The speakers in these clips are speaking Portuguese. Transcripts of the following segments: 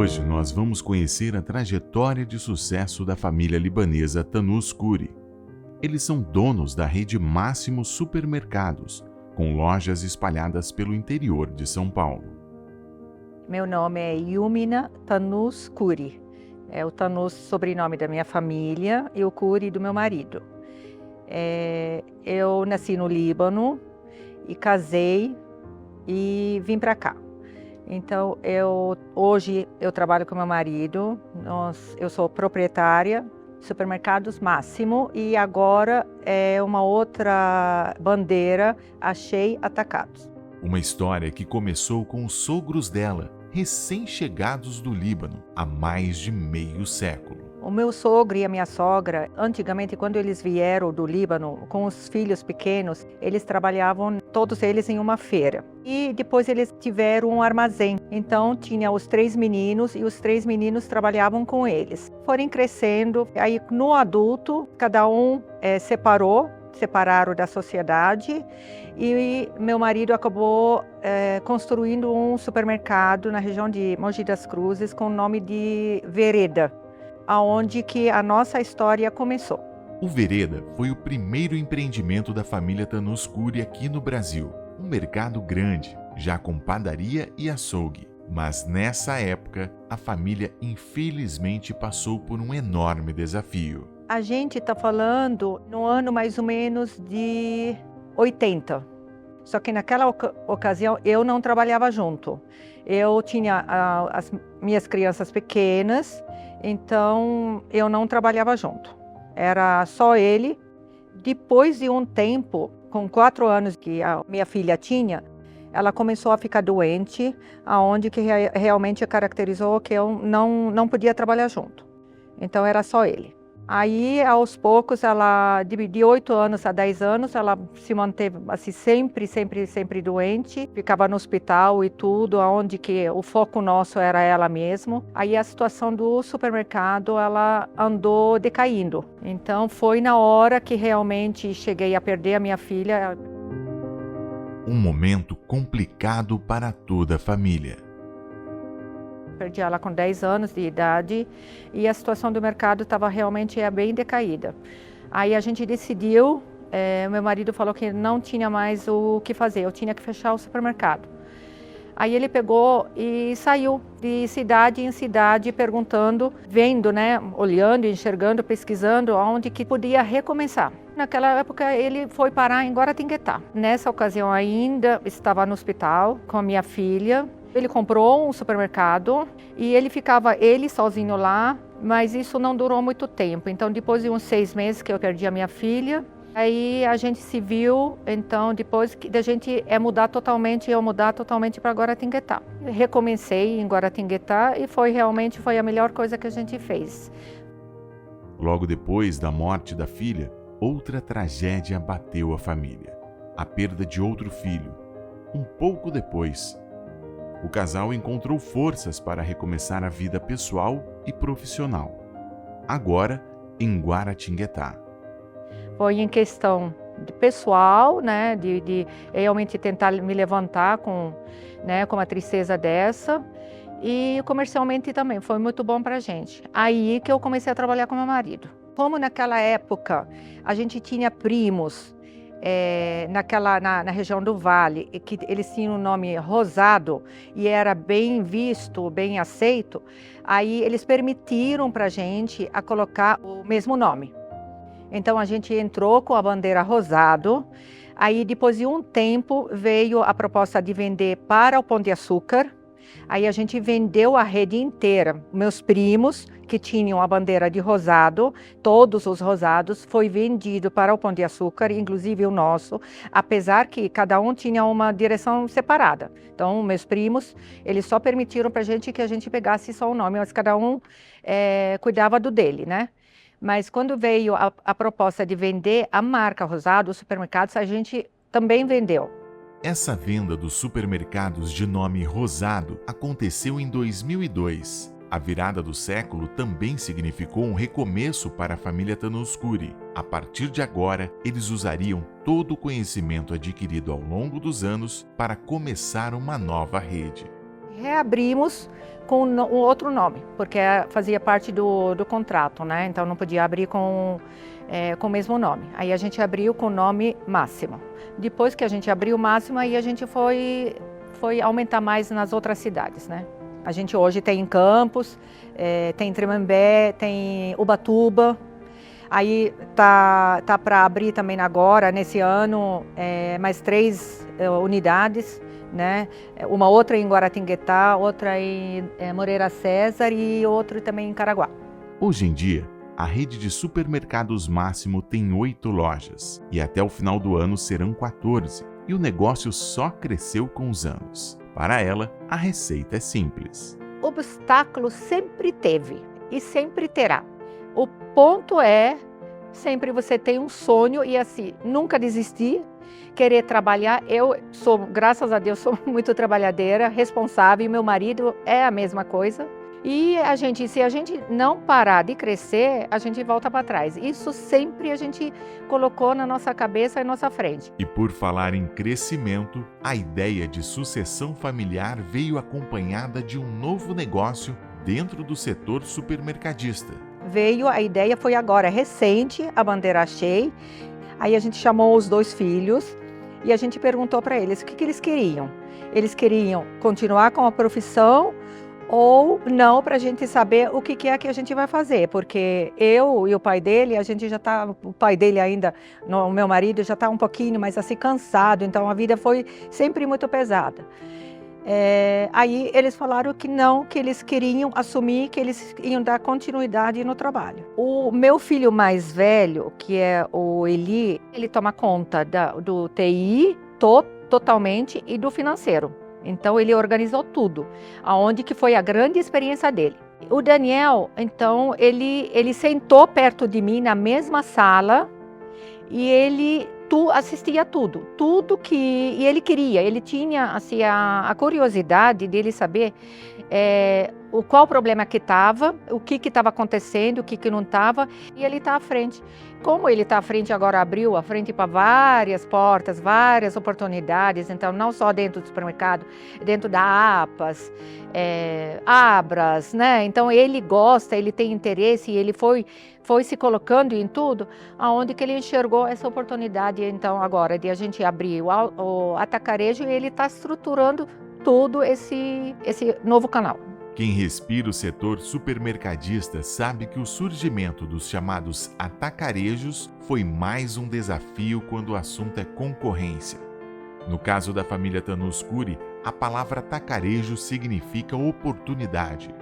Hoje nós vamos conhecer a trajetória de sucesso da família libanesa Tannous Khoury. Eles são donos da rede Máximo Supermercados, com lojas espalhadas pelo interior de São Paulo. Meu nome é Yumina Tannous Khoury. É o Tannous, sobrenome da minha família, e o Khoury do meu marido. Eu nasci no Líbano e casei e vim para cá. Então, hoje eu trabalho com meu marido, eu sou proprietária de Supermercados Máximo e agora é uma outra bandeira, Achei Atacados. Uma história que começou com os sogros dela, recém-chegados do Líbano, há mais de meio século. O meu sogro e a minha sogra, antigamente, quando eles vieram do Líbano com os filhos pequenos, eles trabalhavam, todos eles, em uma feira. E depois eles tiveram um armazém. Então, tinha os 3 meninos e os 3 meninos trabalhavam com eles. Foram crescendo, aí no adulto, cada um separaram da sociedade e meu marido acabou construindo um supermercado na região de Mogi das Cruzes com o nome de Vereda, aonde que a nossa história começou. O Vereda foi o primeiro empreendimento da família Tannous Khoury aqui no Brasil. Um mercado grande, já com padaria e açougue. Mas nessa época, a família infelizmente passou por um enorme desafio. A gente está falando no ano mais ou menos de 80. Só que naquela ocasião eu não trabalhava junto. Eu tinha as minhas crianças pequenas, então eu não trabalhava junto. Era só ele. Depois de um tempo, com 4 anos que a minha filha tinha, ela começou a ficar doente, aonde que realmente caracterizou que eu não podia trabalhar junto. Então era só ele. Aí, aos poucos, ela, de 8 anos a 10 anos, ela se manteve assim, sempre doente. Ficava no hospital e tudo, onde que o foco nosso era ela mesmo. Aí a situação do supermercado, ela andou decaindo. Então, foi na hora que realmente cheguei a perder a minha filha. Um momento complicado para toda a família. Perdi ela com 10 anos de idade e a situação do mercado estava realmente bem decaída. Aí a gente decidiu, meu marido falou que não tinha mais o que fazer, eu tinha que fechar o supermercado. Aí ele pegou e saiu de cidade em cidade perguntando, vendo, né, olhando, enxergando, pesquisando onde que podia recomeçar. Naquela época ele foi parar em Guaratinguetá. Nessa ocasião ainda estava no hospital com a minha filha. Ele comprou um supermercado e ele ficava sozinho lá, mas isso não durou muito tempo. Então, depois de uns 6 meses que eu perdi a minha filha, aí a gente se viu, então depois da gente eu mudar totalmente para Guaratinguetá. Recomecei em Guaratinguetá e realmente foi a melhor coisa que a gente fez. Logo depois da morte da filha, outra tragédia abateu a família. A perda de outro filho. Um pouco depois, o casal encontrou forças para recomeçar a vida pessoal e profissional. Agora, em Guaratinguetá. Foi em questão de pessoal, né, de realmente tentar me levantar com uma tristeza dessa. E comercialmente também foi muito bom para a gente. Aí que eu comecei a trabalhar com meu marido. Como naquela época a gente tinha primos, na região do Vale, que eles tinham o nome Rosado e era bem visto, bem aceito, aí eles permitiram para a gente colocar o mesmo nome. Então a gente entrou com a bandeira Rosado, aí depois de um tempo veio a proposta de vender para o Pão de Açúcar. Aí a gente vendeu a rede inteira. Meus primos, que tinham a bandeira de Rosado, todos os rosados, foi vendido para o Pão de Açúcar, inclusive o nosso, apesar que cada um tinha uma direção separada. Então, meus primos, eles só permitiram para a gente que a gente pegasse só o nome, mas cada um cuidava do dele, né? Mas quando veio a proposta de vender a marca Rosado, os supermercados, a gente também vendeu. Essa venda dos supermercados de nome Rosado aconteceu em 2002. A virada do século também significou um recomeço para a família Tannous Khoury. A partir de agora, eles usariam todo o conhecimento adquirido ao longo dos anos para começar uma nova rede. reabrimos com um outro nome, porque fazia parte do contrato, né? Então não podia abrir com o mesmo nome. Aí a gente abriu com o nome Máximo. Depois que a gente abriu o Máximo, aí a gente foi aumentar mais nas outras cidades, né? A gente hoje tem em Campos, tem Tremembé, tem Ubatuba. Aí tá para abrir também agora, nesse ano, mais 3 unidades, né? Uma outra em Guaratinguetá, outra em Moreira César e outra também em Caraguá. Hoje em dia, a rede de supermercados Máximo tem 8 lojas e até o final do ano serão 14, e o negócio só cresceu com os anos. Para ela, a receita é simples. Obstáculo sempre teve e sempre terá. O ponto é, sempre você tem um sonho e assim, nunca desistir, querer trabalhar. Eu sou, graças a Deus, sou muito trabalhadeira, responsável, e meu marido é a mesma coisa. E se a gente não parar de crescer, a gente volta para trás. Isso sempre a gente colocou na nossa cabeça e na nossa frente. E por falar em crescimento, a ideia de sucessão familiar veio acompanhada de um novo negócio dentro do setor supermercadista. A ideia foi agora, recente, a Bandeira Achei. Aí a gente chamou os 2 filhos e a gente perguntou para eles o que eles queriam. Eles queriam continuar com a profissão ou não, para a gente saber o que é que a gente vai fazer, porque eu e o pai dele, o pai dele ainda, o meu marido já está um pouquinho mais assim cansado, então a vida foi sempre muito pesada. Aí eles falaram que não, que eles queriam assumir, que eles iam dar continuidade no trabalho. O meu filho mais velho, que é o Eli, ele toma conta do TI totalmente e do financeiro. Então ele organizou tudo, aonde que foi a grande experiência dele. O Daniel, então, ele sentou perto de mim na mesma sala e ele assistia tudo e ele queria, ele tinha assim, a curiosidade dele saber qual problema que estava, o que estava acontecendo, o que não estava, e ele está à frente. Como ele está à frente agora, abriu a frente para várias portas, várias oportunidades, então não só dentro do supermercado, dentro da APAS, Abras, né? Então ele gosta, ele tem interesse e ele foi se colocando em tudo, aonde que ele enxergou essa oportunidade, então agora de a gente abrir o atacarejo, e ele está estruturando tudo esse novo canal. Quem respira o setor supermercadista sabe que o surgimento dos chamados atacarejos foi mais um desafio quando o assunto é concorrência. No caso da família Tanuscuri, a palavra atacarejo significa oportunidade.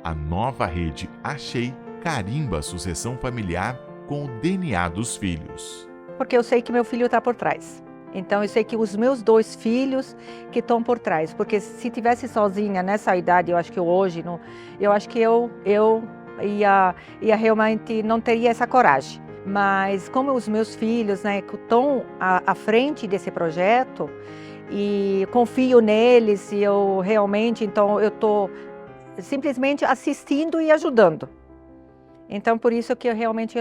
A nova rede Achei carimba a sucessão familiar com o DNA dos filhos. Porque eu sei que meu filho está por trás. Então eu sei que os meus 2 filhos que estão por trás, porque se tivesse sozinha nessa idade, eu acho que hoje, eu acho que eu ia realmente não teria essa coragem. Mas como os meus filhos, né, estão à frente desse projeto e confio neles, e eu realmente, então eu estou simplesmente assistindo e ajudando. Então por isso que eu realmente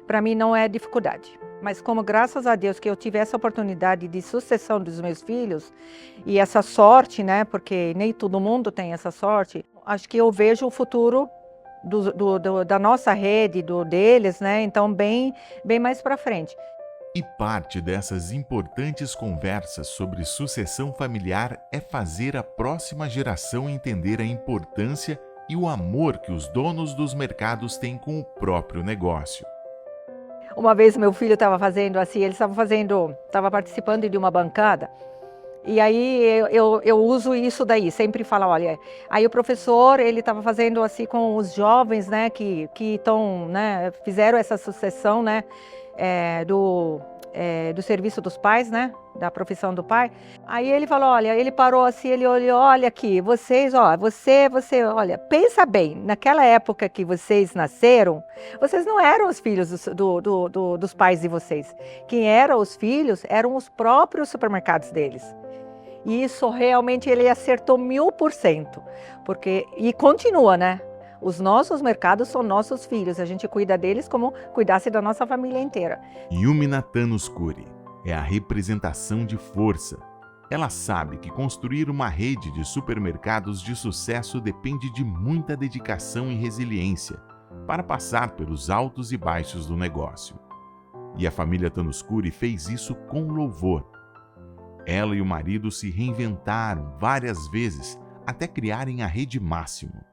para mim não é dificuldade. Mas como graças a Deus que eu tive essa oportunidade de sucessão dos meus filhos e essa sorte, né, porque nem todo mundo tem essa sorte, acho que eu vejo o futuro da nossa rede, deles, né, então bem mais para frente. E parte dessas importantes conversas sobre sucessão familiar é fazer a próxima geração entender a importância e o amor que os donos dos mercados têm com o próprio negócio. Uma vez meu filho estava fazendo assim, estava participando de uma bancada, e aí eu uso isso daí, sempre falo, olha, aí o professor, ele estava fazendo assim com os jovens, né, que estão, né, fizeram essa sucessão, né, do serviço dos pais, né, da profissão do pai. Aí ele falou, olha, ele parou assim, ele olhou, olha aqui, vocês, ó, você, olha, pensa bem, naquela época que vocês nasceram, vocês não eram os filhos dos pais de vocês. Quem eram os filhos eram os próprios supermercados deles. E isso realmente ele acertou 1000%, porque, e continua, né? Os nossos mercados são nossos filhos, a gente cuida deles como cuidasse da nossa família inteira. Yumina Tanuscuri é a representação de força. Ela sabe que construir uma rede de supermercados de sucesso depende de muita dedicação e resiliência para passar pelos altos e baixos do negócio. E a família Tanuscuri fez isso com louvor. Ela e o marido se reinventaram várias vezes até criarem a Rede Máximo.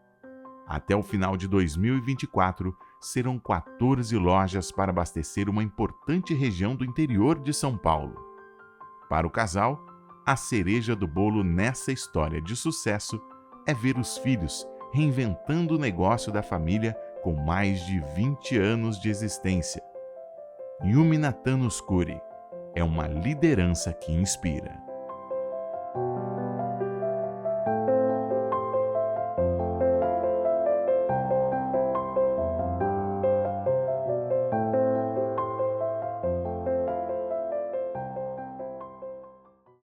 Até o final de 2024, serão 14 lojas para abastecer uma importante região do interior de São Paulo. Para o casal, a cereja do bolo nessa história de sucesso é ver os filhos reinventando o negócio da família com mais de 20 anos de existência. Yumina Tanuscuri é uma liderança que inspira.